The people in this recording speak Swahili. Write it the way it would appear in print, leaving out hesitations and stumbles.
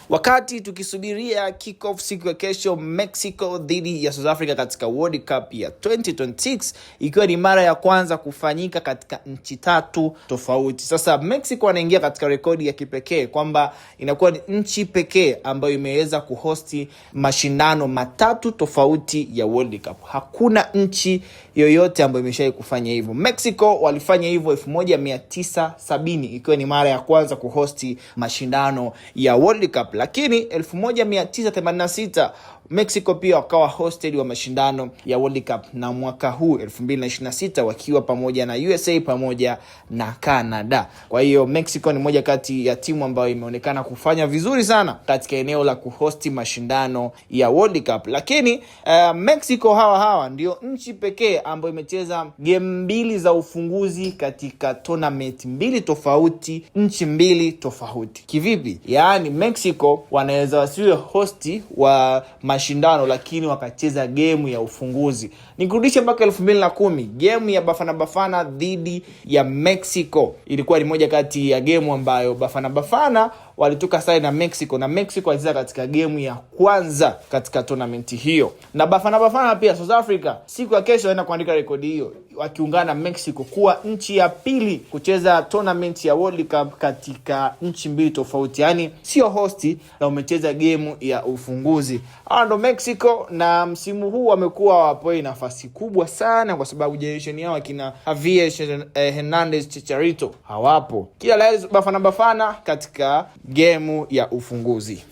Wakati tukisubiria kick-off siku ya kesho Mexico dhidi ya South Africa katika World Cup ya 2026, ikiwa ni mara ya kwanza kufanyika katika nchi tatu tofauti. Sasa Mexico wanaingia katika rekodi ya kipekee kwamba inakuwa ni nchi pekee ambayo imeweza kuhosti mashindano matatu tofauti ya World Cup. Hakuna nchi yoyote ambayo imeshawahi kufanya hivyo. Mexico walifanya hivyo 1970 ikiwa ni mara ya kwanza kuhosti mashindano ya World Cup. Lakini 1986 Mexico pia wakawa hosted wa mashindano ya World Cup, na mwaka huu 2026 wakiwa pamoja na USA pamoja na Canada. Kwa hiyo Mexico ni moja kati ya timu ambayo imeonekana kufanya vizuri sana katika eneo la kuhosti mashindano ya World Cup. Lakini Mexico hawa ndio nchi pekee ambayo imecheza game mbili za ufunguzi katika tournament mbili tofauti, nchi mbili tofauti. Kivipi? Yaani Mexico wanaweza wasiwe hosti wa mashindano lakini wakacheza game ya ufunguzi. Nikurudishe mpaka 2010, game ya Bafana Bafana dhidi ya Mexico. Ilikuwa ni moja kati ya game ambayo Bafana walitoka sare na Mexico, na Mexico walicheza katika game ya kwanza katika tournament hiyo. Na Bafana pia South Africa siku ya kesho wanaenda kuandika rekodi hiyo, wakiungana na Mexico kuwa nchi ya pili kucheza tournament ya World Cup katika nchi mbili tofauti. Yaani sio hosti na umecheza game ya ufunguzi. Ndo Mexico, na msimu huu wamekuwa wapoi nafasi kubwa sana kwa sababu generation yao kina Javier Hernandez Chicharito hawapo. Kila la Bafana katika game ya ufunguzi.